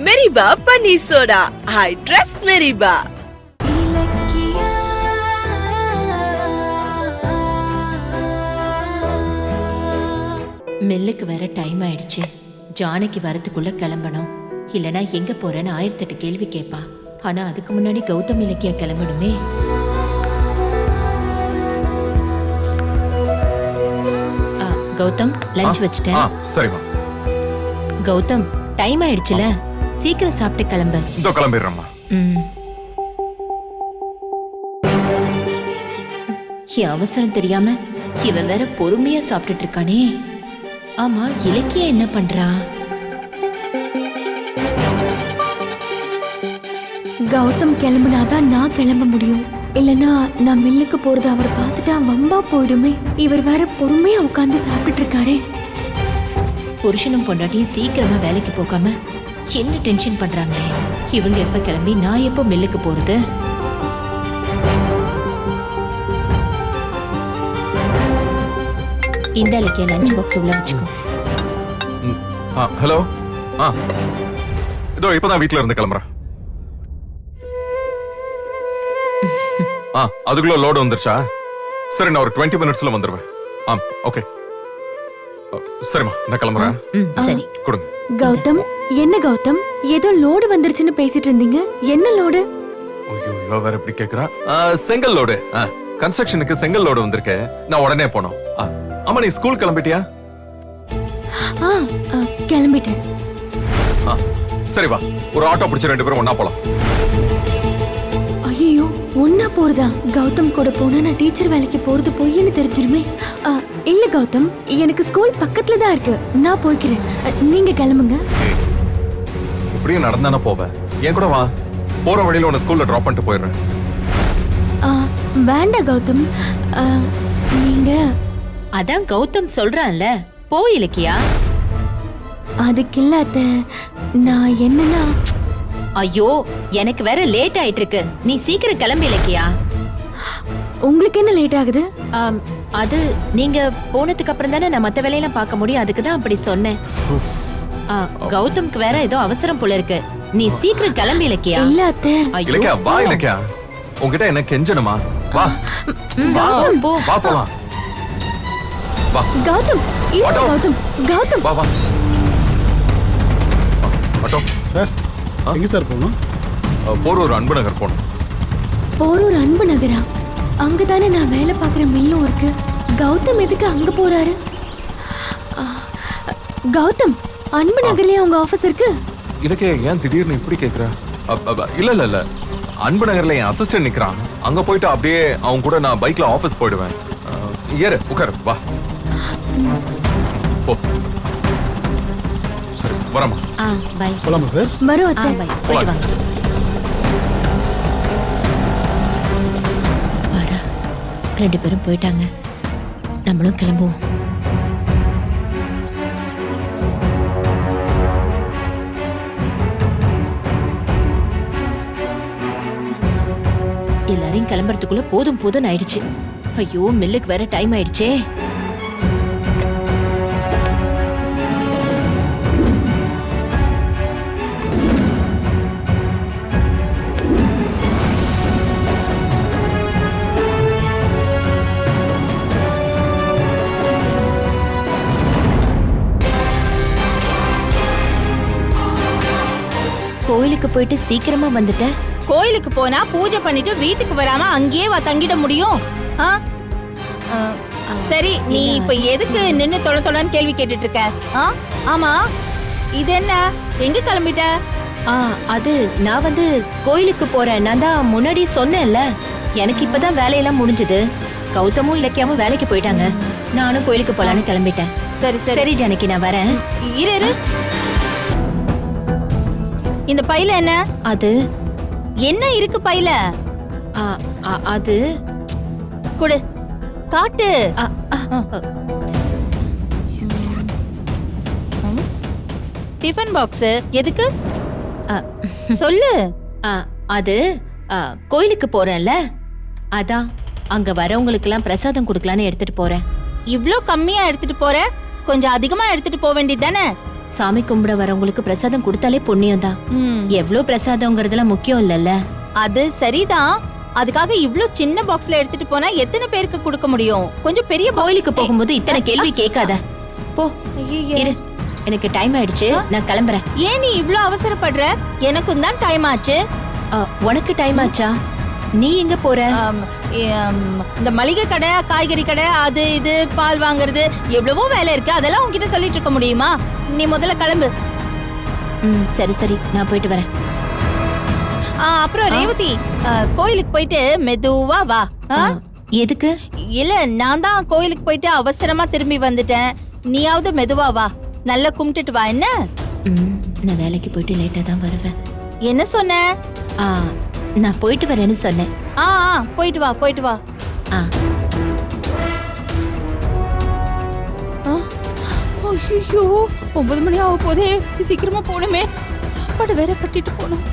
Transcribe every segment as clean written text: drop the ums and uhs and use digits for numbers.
மெரிபா paneer soda. I trust மெரிபா. மில்லுக்கு வேற time ஆயிடுச்சு. ஜானகி வரத்துக்குள்ள கிளம்பணும். இல்லனா எங்க போறேன்னு 1008 கேள்வி கேட்பா. ஆனா அதுக்கு முன்னாடி கௌதம் இலக்கியா கிளம்பணுமே. கௌதம் லஞ்ச் வச்சிட்டேன். சரிமா. கௌதம் டைம் ஆயிடுச்சுல, சீக்கிரம் சாப்பிட்டு கிளம்பு. இதோ கிளம்பிடுறேம்மா. அவசரம் தெரியாம இவன் வேற பொறுமையா சாப்பிட்டுட்டு இருக்கானே. ஆமா, இலக்கியா என்ன பண்றா? கௌதம் கிளம்புனாதான் நான் கிளம்ப முடியும். இல்லனா நான் மில்லுக்கு போறது அவர் பார்த்துட்டா வம்பா போயிடுமே. இவர் வேற பொறுமையா உட்கார்ந்து சாப்பிட்டு இருக்காரே. புருஷனும் பொண்டாட்டியும் சீக்கிரமா வேலைக்கு போகாம என்ன டென்ஷன் பண்றாங்களே. இவங்க எப்ப கிளம்பி நான் எப்போ மில்லுக்கு போறது? இந்த இலக்கிய லஞ்ச் பாக்ஸ் உள்ள வச்சுக்கோ. ஹலோ. இதோ இப்பதான் வீட்ல இருந்து கிளம்புறேன். அதுக்குள்ள லோடு வந்துருச்சா? சரி, நான் ஒரு 20 மினிட்ஸ்ல வந்துருவேன். ஓகே. சரிம்மா, நான் கிளம்புறேன். சரி கொடுங்க. கௌதம், என்ன கௌதம், ஏதோ லோடு வந்துருச்சுன்னு பேசிட்டு இருந்தீங்க. என்ன லோடு? ஐயோ, வேற எப்படி கேக்குறா? செங்கல் லோடு. கன்ஸ்ட்ரக்ஷனுக்கு செங்கல் லோடு வந்திருக்கு. நான் உடனே போனோம். அம்மா, நீ ஸ்கூல் கிளம்பிட்டியா? கிளம்பிட்டேன். சரி, வா, ஒரு ஆட்டோ பிடிச்சு 2 பேரும் ஒண்ணா போலாம். ஐயோ, ஒன்னா போறதா? கௌதம் கூட போனா நான் டீச்சர் வேலைக்கு போறது பொய்ன்னு தெரிஞ்சிருமே. இல்ல கௌதம், எனக்கு ஸ்கூல் பக்கத்துல தான் இருக்கு. நான் போய்க்கிறேன், நீங்க கிளம்புங்க. இப்படியே நடந்தானே போவேன். என் கூட வா. போற வழியில உன்னை ஸ்கூல்ல டிராப் பண்ணிட்டு போயிடுறேன். வேண்டாம் கௌதம், நீங்க. அதான் கௌதம் சொல்றான்ல, போ இலக்கியா. அதுக்கு இல்ல அத்தை, நான் என்னன்னா. ஐயோ, எனக்கு வேற லேட் ஆயிட்டு இருக்கு. நீ சீக்கிரம் கிளம்பி இலக்கியா. உங்களுக்கு என்ன லேட் ஆகுது? அது நீங்க போனதுக்கு அப்புறம் தானே நான் மத்த வேலையெல்லாம் பார்க்க முடியும். அதுக்கு தான் அப்படி சொன்னேன். கௌதம்க்கு வேற ஏதோ அவசரம் போல இருக்கு. நீ சீக்கிரம் கிளம்பி இலக்கியா. இல்ல அத்தை. இலக்கியா, வா இலக்கியா. உன்கிட்ட என்ன கெஞ்சணுமா? வா வா போ. வா போலாம். வா கௌதம், இருங்க கௌதம். கௌதம், வா வா. ஆட்டோ. சார், எங்க சார் போகணும்? போரூர் அன்பு நகர் போகணும். போரூர் அன்பு நகரா? அங்கதானே நான் வேலை பார்க்குற மில்லும் இருக்கு. கௌதம் எதுக்கு அங்க போறாரு? கௌதம், அன்பு நகர்லயே உங்க ஆபீஸ் இருக்கு? இதுக்கே ஏன் திடீர்னு இப்படி கேக்குற? இல்ல இல்ல இல்ல, அன்பு நகர்ல என் அசிஸ்டன்ட் நிக்கிறான். அங்க போயிட்டு அப்படியே அவன் கூட நான் பைக்ல ஆபீஸ் போயிடுவேன். ஏறு, உட்காரு, வா போ. சரி, வரமா. பை. போலாமா சார்? வரும் அத்தை. பை. போயிட்டு வாங்க. வாடா, 2 பேரும் போயிட்டாங்க. நம்மளும் கிளம்புவோம். எல்லாரையும் கிளம்புறதுக்குள்ள போதும் போதும் ஆயிடுச்சு. ஐயோ, மில்லுக்கு வேற டைம் ஆயிடுச்சே. கோயிலுக்கு போயிட்டு சீக்கிரமா வந்துட்டேன். கோயிலுக்கு போனா பூஜை பண்ணிட்டு வீட்டுக்கு வராம அங்கேயே தங்கிட முடியும்? சரி, நீ இப்ப எதுக்கு நின்னு தொலைன்னு கேள்வி கேட்டுட்டு இருக்க? ஆமா, இது என்ன, எங்க கிளம்பிட்ட? அது நான் வந்து கோயிலுக்கு போறேன். நான் தான் முன்னாடி சொன்னேன்ல, எனக்கு இப்பதான் வேலையெல்லாம் முடிஞ்சது. கௌதமும் இலக்கியாவும் வேலைக்கு போயிட்டாங்க. நானும் கோயிலுக்கு போலான்னு கிளம்பிட்டேன். சரி சரி சரி ஜானகி, நான் வரேன். இரு. இந்த பையில என்ன? அது என்ன இருக்கு பையில? அது குடு, காட்டு. டிஃபன் பாக்ஸ் எதுக்கு சொல்லு. அது கோயிலுக்கு போறேன்ல, அதான் அங்க வரவங்களுக்கு எல்லாம் பிரசாதம் கொடுக்கலான்னு எடுத்துட்டு போறேன். இவ்ளோ கம்மியா எடுத்துட்டு போற? கொஞ்சம் அதிகமா எடுத்துட்டு போக வேண்டியது தானே? சாமி கும்பிட வரவங்களுக்கு பிரசாதம் கொடுத்தாலே புண்ணியம் தான். எவ்வளவு பிரசாதம்ங்கிறதுலாம் முக்கியம் இல்லல்ல. அது சரிதான். அதுக்காக இவ்ளோ சின்ன பாக்ஸ்ல எடுத்துட்டு போனா எத்தனை பேருக்கு கொடுக்க முடியும்? கொஞ்சம் பெரிய கோயிலுக்கு போகும்போது இத்தனை கேள்வி கேட்காத. போ ஐயையே. இரு, எனக்கு டைம் ஆயிடுச்சு, நான் கிளம்புறேன். ஏன் நீ இவ்ளோ அவசரப்படுற? எனக்கும் தான் டைம் ஆச்சு. உனக்கு டைம் ஆச்சா? நீ எங்க போற? இந்த மளிகை கடை, காய்கறி கடை, அது இது பால் வாங்குறது, எவ்வளவோ வேலை இருக்கு. அதெல்லாம் உன்கிட்ட சொல்லிட்டு இருக்க முடியுமா? நீ முதல்ல கிளம்பு. சரி சரி, நான் போயிட்டு வரேன். அப்புறம் ரேவதி, கோயிலுக்கு போயிட்டு மெதுவா வா. எதுக்கு? இல்ல, நான் தான் கோயிலுக்கு போயிட்டு அவசரமா திரும்பி வந்துட்டேன். நீயாவது மெதுவா வா, நல்லா கும்பிட்டுட்டு வா. என்ன? நான் வேலைக்கு போயிட்டு லேட்டா தான் வருவேன். என்ன சொன்ன? நான் போயிட்டு வரேன்னு சொன்னேன். போயிட்டு வா, போயிட்டு வா. ஐயோ, 9 மணி ஆக போதே. சீக்கிரமா போகணுமே. சாப்பாடு வேற கட்டிட்டு போகணும்.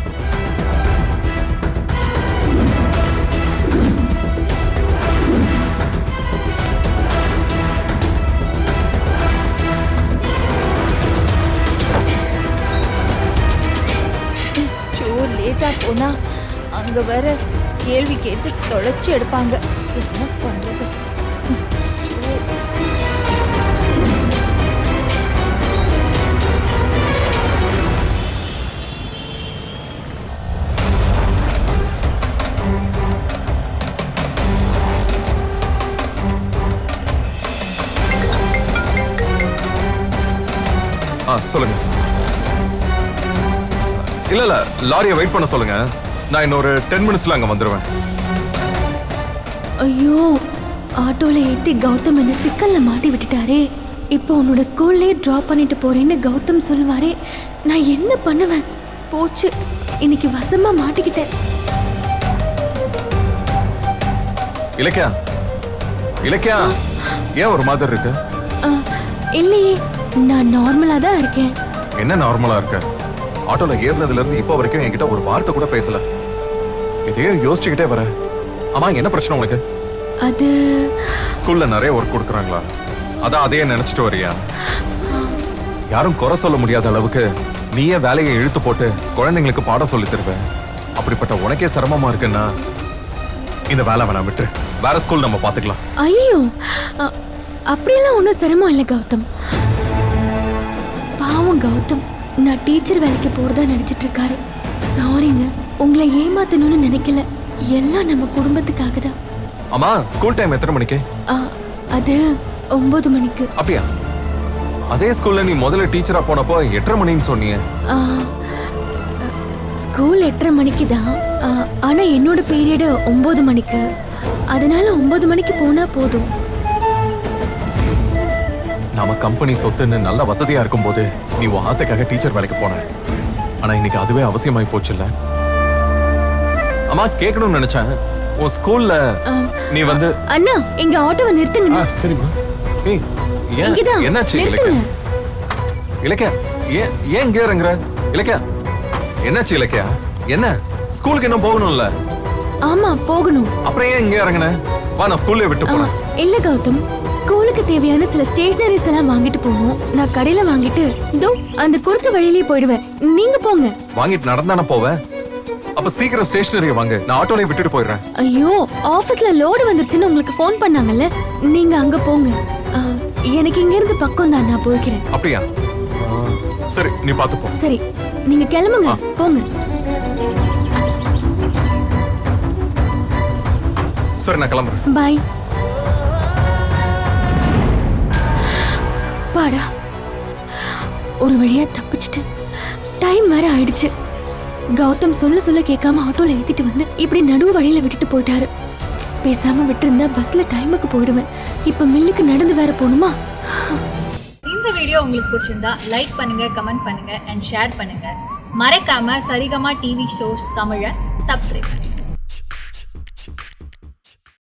லேட்டா போனா அங்க வேற கேள்வி கேட்டு தொலைச்சு எடுப்பாங்க. என்ன பண்றது? சொல்லுங்க. இல்ல லாரியை வெயிட் பண்ண சொல்லுங்க. நான் இன்னொரு 10 மினிட்ஸ்ல அங்க வந்துருவேன். ஐயோ, ஆட்டோல ஏத்தி கௌதம் என்ன சிக்கல்ல மாட்டி விட்டுட்டாரே. இப்போ உன்னோட ஸ்கூல்லே டிராப் பண்ணிட்டு போறேன்னு கௌதம் சொல்லுவாரே. நான் என்ன பண்ணுவேன்? போச்சு, இன்னைக்கு வசமா மாட்டிக்கிட்டேன். இலக்கியா, இலக்கியா, ஏன் ஒரு மாதிரி இருக்கு? இல்லையே, நான் நார்மலா தான் இருக்கேன். என்ன நார்மலா இருக்க? ஆட்டோல ஏறினதுல இருந்து இப்போ வரைக்கும் என்கிட்ட ஒரு வார்த்தை கூட பேசல. இதையே யோசிச்சுக்கிட்டே வர. ஆமா, என்ன பிரச்சனை உனக்கு? அது ஸ்கூல்ல நிறைய ஒர்க் கொடுக்குறாங்களா? அதான் அதையே நினைச்சிட்டு வரியா? யாரும் குறை சொல்ல முடியாத அளவுக்கு நீயே வேலையை இழுத்து போட்டு குழந்தைங்களுக்கு பாடம் சொல்லி தருவ. அப்படிப்பட்ட உனக்கே சிரமமா இருக்குன்னா இந்த வேலை வேணாம், விட்டு வேற ஸ்கூல் நம்ம பாத்துக்கலாம். ஐயோ, அப்படியெல்லாம் ஒன்றும் சிரமம் இல்லை கௌதம். பாவம் கௌதம், நான் டீச்சர் வேலைக்கு போறதா நினைச்சிட்டு இருக்காரு. சாரிங்க, உங்களை ஏமாத்தணும்னு நினைக்கல. எல்லாம் நம்ம குடும்பத்துக்காக தான். அம்மா, ஸ்கூல் டைம் எத்தனை மணிக்கு? அது 9 மணிக்கு. அப்படியா? அதே ஸ்கூல்ல நீ முதல்ல டீச்சரா போனப்போ 8:30 மணின்னு சொன்னீங்க. ஸ்கூல் 8:30 மணிக்கு தான். ஆனா என்னோட பீரியட் 9 மணிக்கு. அதனால 9 மணிக்கு போனா போதும். நாம கம்பெனி சொத்துன்னு நல்ல வசதியா இருக்கும் போது நீ உன் ஆசைக்காக டீச்சர் வேலைக்கு போன. ஆனா இன்னைக்கு அதுவே அவசியமாயி போச்சுல்ல. அம்மா, கேட்கணும்னு நினைச்சேன். உன் ஸ்கூல்ல நீ வந்து அண்ணா, எங்க ஆட்டோவை நிறுத்துங்க. சரிம்மா. ஏய், என்னாச்சு இலக்கியா? இலக்கியா, ஏன் இங்கே இறங்குற? இலக்கியா, என்னாச்சு இலக்கியா? என்ன, ஸ்கூலுக்கு இன்னும் போகணும்ல? ஆமா, போகணும். அப்புறம் ஏன் இங்கே இறங்குன? வா, நான் ஸ்கூல்ல விட்டு போறேன். இல்ல கௌதம், ஸ்கூலுக்கு தேவையான சில ஸ்டேஷனரிஸ் எல்லாம் வாங்கிட்டு போகணும். நான் கடையில வாங்கிட்டு அந்த குறுக்கு வழியிலேயே போயிடுவேன். நீங்க போங்க. வாங்கிட்டு நடந்தானே போவேன். அப்ப சீக்கிரம் ஸ்டேஷனரியை வாங்க, நான் ஆட்டோலயே விட்டுட்டு போயிடுறேன். ஐயோ, ஆபீஸ்ல லோடு வந்துருச்சுன்னு உங்களுக்கு ஃபோன் பண்ணாங்கல்ல, நீங்க அங்க போங்க. எனக்கு இங்க இருந்து பக்கம் தான், நான் போய்க்கிறேன். அப்படியா? சரி, நீ பாத்து போ. சரி, நீங்க கிளம்புங்க, போங்க. சரி, நான் கிளம்புறேன். பாய். பாடா, ஒரு வழியா தப்பிச்சிட்டு. டைம் வேற ஆயிடுச்சு. கௌதம் சொல்ல கேட்காம ஆட்டோல ஏத்திட்டு வந்து இப்படி நடுவு வழியில விட்டுட்டு போயிட்டாரு. பேசாம விட்டுருந்தா பஸ்ல டைமுக்கு போயிடுவேன். இப்ப மில்லுக்கு நடந்து வேற போகணுமா? இந்த வீடியோ உங்களுக்கு பிடிச்சிருந்தா லைக் பண்ணுங்க, கமெண்ட் பண்ணுங்க அண்ட் ஷேர் பண்ணுங்க. மறக்காம சரிகமா டிவி ஷோஸ் தமிழை சப்ஸ்கிரைப் பண்ணுங்க.